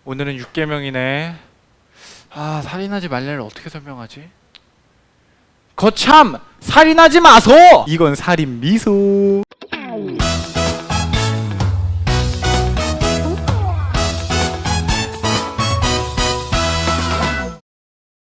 오늘은 6계명이네. 살인하지 말래를 어떻게 설명하지? 거참! 살인하지 마소! 이건 살인 미소.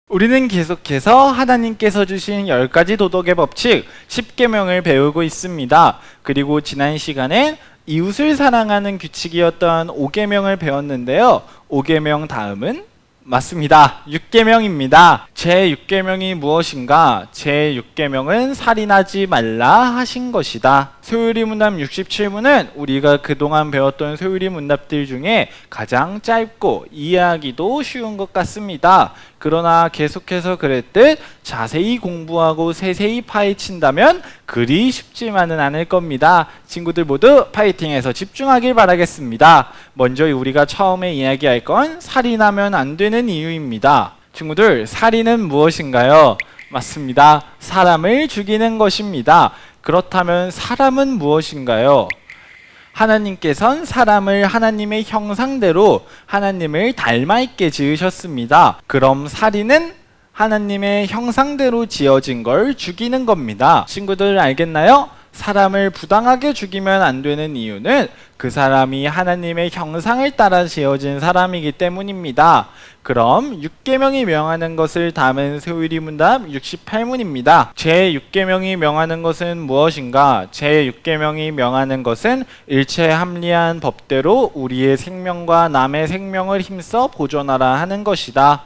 우리는 계속해서 하나님께서 주신 10가지 도덕의 법칙 10계명을 배우고 있습니다. 그리고 지난 시간에 이웃을 사랑하는 규칙이었던 5계명을 배웠는데요. 5계명 다음은 맞습니다. 6계명입니다. 제 6계명이 무엇인가? 제 6계명은 살인하지 말라 하신 것이다. 소율이 문답 67문은 우리가 그동안 배웠던 소율이 문답들 중에 가장 짧고 이해하기도 쉬운 것 같습니다. 그러나 계속해서 그랬듯 자세히 공부하고 세세히 파헤친다면 그리 쉽지만은 않을 겁니다. 친구들 모두 파이팅해서 집중하길 바라겠습니다. 먼저 우리가 처음에 이야기할 건 살인하면 안 되는 이유입니다. 친구들, 살인은 무엇인가요? 맞습니다. 사람을 죽이는 것입니다. 그렇다면 사람은 무엇인가요? 하나님께선 사람을 하나님의 형상대로 하나님을 닮아있게 지으셨습니다. 그럼 살인은 하나님의 형상대로 지어진 걸 죽이는 겁니다. 친구들 알겠나요? 사람을 부당하게 죽이면 안 되는 이유는 그 사람이 하나님의 형상을 따라 지어진 사람이기 때문입니다. 그럼 6계명이 명하는 것을 담은 소율이 문답 68문입니다. 제 6계명이 명하는 것은 무엇인가? 제 6계명이 명하는 것은 일체 합리한 법대로 우리의 생명과 남의 생명을 힘써 보존하라 하는 것이다.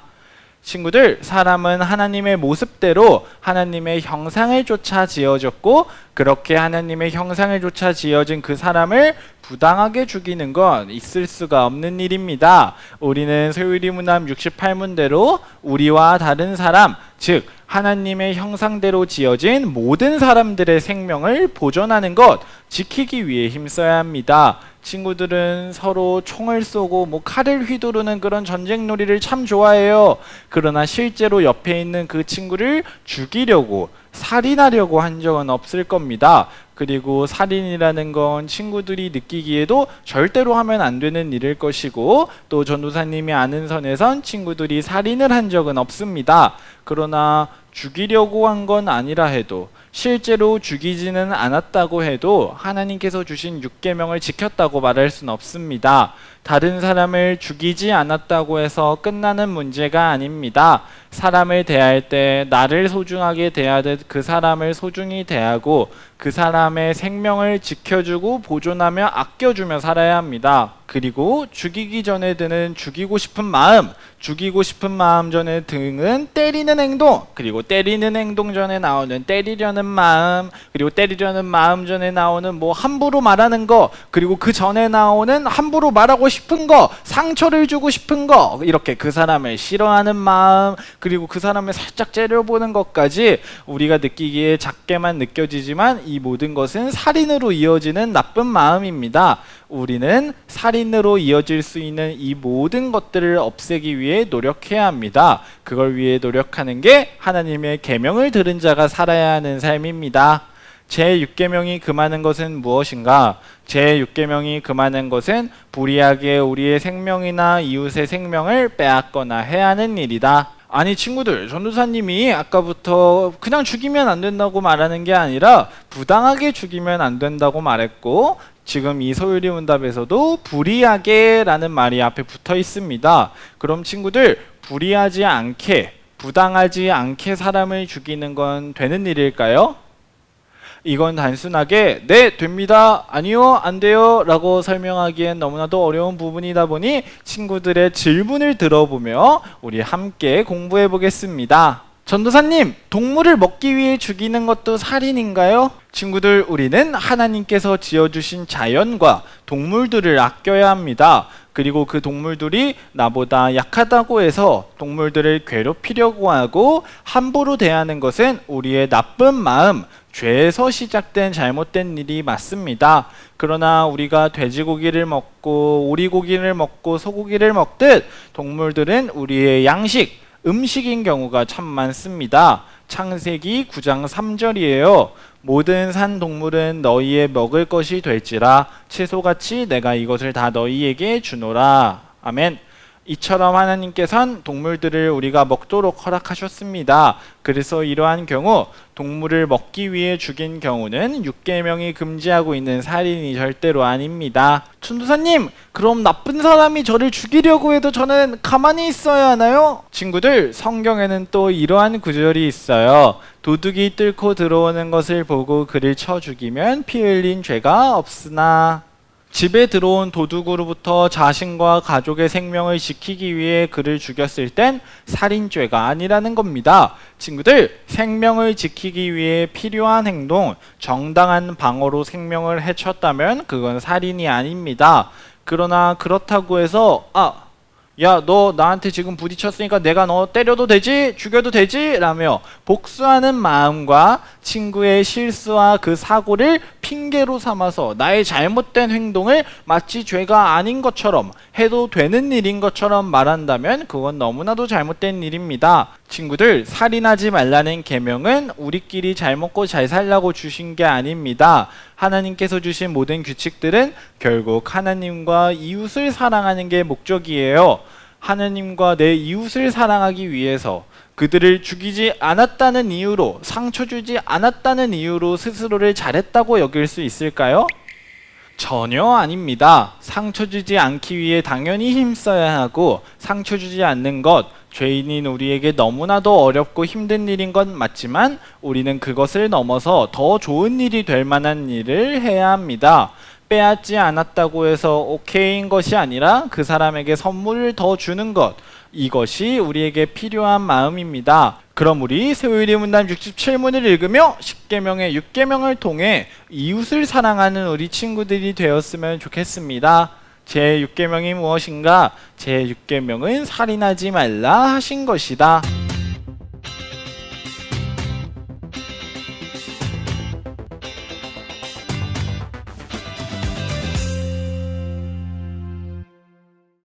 친구들, 사람은 하나님의 모습대로 하나님의 형상을 쫓아 지어졌고 그렇게 하나님의 형상을 쫓아 지어진 그 사람을 부당하게 죽이는 건 있을 수가 없는 일입니다. 우리는 소율이 문답 68문대로 우리와 다른 사람, 즉 하나님의 형상대로 지어진 모든 사람들의 생명을 보존하는 것, 지키기 위해 힘써야 합니다. 친구들은 서로 총을 쏘고 칼을 휘두르는 그런 전쟁놀이를 참 좋아해요. 그러나 실제로 옆에 있는 그 친구를 죽이려고 살인하려고 한 적은 없을 겁니다. 그리고 살인이라는 건 친구들이 느끼기에도 절대로 하면 안 되는 일일 것이고 또 전도사님이 아는 선에선 친구들이 살인을 한 적은 없습니다. 그러나 죽이려고 한 건 아니라 해도 실제로 죽이지는 않았다고 해도 하나님께서 주신 6계명을 지켰다고 말할 수는 없습니다. 다른 사람을 죽이지 않았다고 해서 끝나는 문제가 아닙니다. 사람을 대할 때 나를 소중하게 대하듯 그 사람을 소중히 대하고 그 사람의 생명을 지켜주고 보존하며 아껴주며 살아야 합니다. 그리고 죽이기 전에 드는 죽이고 싶은 마음 전에 드는 때리는 행동, 그리고 때리는 행동 전에 나오는 때리려는 마음, 그리고 때리려는 마음 전에 나오는 함부로 말하는 거, 그리고 그 전에 나오는 함부로 말하고 싶은 거, 상처를 주고 싶은 거, 이렇게 그 사람을 싫어하는 마음, 그리고 그 사람을 살짝 째려보는 것까지 우리가 느끼기에 작게만 느껴지지만 이 모든 것은 살인으로 이어지는 나쁜 마음입니다. 우리는 살인으로 이어질 수 있는 이 모든 것들을 없애기 위해 노력해야 합니다. 그걸 위해 노력하는 게 하나님의 계명을 들은 자가 살아야 하는 삶입니다. 제6계명이 금하는 것은 무엇인가? 제6계명이 금하는 것은 불의하게 우리의 생명이나 이웃의 생명을 빼앗거나 해하는 일이다. 아니 친구들, 전도사님이 아까부터 그냥 죽이면 안 된다고 말하는 게 아니라 부당하게 죽이면 안 된다고 말했고 지금 이 소율이 문답에서도 불의하게 라는 말이 앞에 붙어 있습니다. 그럼 친구들, 불의하지 않게, 부당하지 않게 사람을 죽이는 건 되는 일일까요? 이건 단순하게 네, 됩니다, 아니요, 안 돼요 라고 설명하기엔 너무나도 어려운 부분이다 보니 친구들의 질문을 들어보며 우리 함께 공부해 보겠습니다. 전도사님, 동물을 먹기 위해 죽이는 것도 살인인가요? 친구들, 우리는 하나님께서 지어주신 자연과 동물들을 아껴야 합니다. 그리고 그 동물들이 나보다 약하다고 해서 동물들을 괴롭히려고 하고 함부로 대하는 것은 우리의 나쁜 마음, 죄에서 시작된 잘못된 일이 맞습니다. 그러나 우리가 돼지고기를 먹고 오리고기를 먹고 소고기를 먹듯 동물들은 우리의 양식, 음식인 경우가 참 많습니다. 창세기 9장 3절이에요. 모든 산 동물은 너희의 먹을 것이 될지라 채소같이 내가 이것을 다 너희에게 주노라. 아멘. 이처럼 하나님께선 동물들을 우리가 먹도록 허락하셨습니다. 그래서 이러한 경우 동물을 먹기 위해 죽인 경우는 6계명이 금지하고 있는 살인이 절대로 아닙니다. 천도사님, 그럼 나쁜 사람이 저를 죽이려고 해도 저는 가만히 있어야 하나요? 친구들, 성경에는 또 이러한 구절이 있어요. 도둑이 뚫고 들어오는 것을 보고 그를 쳐 죽이면 피 흘린 죄가 없으나, 집에 들어온 도둑으로부터 자신과 가족의 생명을 지키기 위해 그를 죽였을 땐 살인죄가 아니라는 겁니다. 친구들, 생명을 지키기 위해 필요한 행동, 정당한 방어로 생명을 해쳤다면 그건 살인이 아닙니다. 그러나 그렇다고 해서 야, 너 나한테 지금 부딪혔으니까 내가 너 때려도 되지? 죽여도 되지? 라며 복수하는 마음과 친구의 실수와 그 사고를 핑계로 삼아서 나의 잘못된 행동을 마치 죄가 아닌 것처럼 해도 되는 일인 것처럼 말한다면 그건 너무나도 잘못된 일입니다. 친구들, 살인하지 말라는 계명은 우리끼리 잘 먹고 잘 살라고 주신 게 아닙니다. 하나님께서 주신 모든 규칙들은 결국 하나님과 이웃을 사랑하는 게 목적이에요. 하나님과 내 이웃을 사랑하기 위해서 그들을 죽이지 않았다는 이유로, 상처 주지 않았다는 이유로 스스로를 잘했다고 여길 수 있을까요? 전혀 아닙니다. 상처 주지 않기 위해 당연히 힘써야 하고, 상처 주지 않는 것, 죄인인 우리에게 너무나도 어렵고 힘든 일인 건 맞지만 우리는 그것을 넘어서 더 좋은 일이 될 만한 일을 해야 합니다. 빼앗지 않았다고 해서 오케이인 것이 아니라 그 사람에게 선물을 더 주는 것, 이것이 우리에게 필요한 마음입니다. 그럼 우리 세월일의 문단 67문을 읽으며 10계명의 6계명을 통해 이웃을 사랑하는 우리 친구들이 되었으면 좋겠습니다. 제 6계명이 무엇인가? 제 6계명은 살인하지 말라 하신 것이다.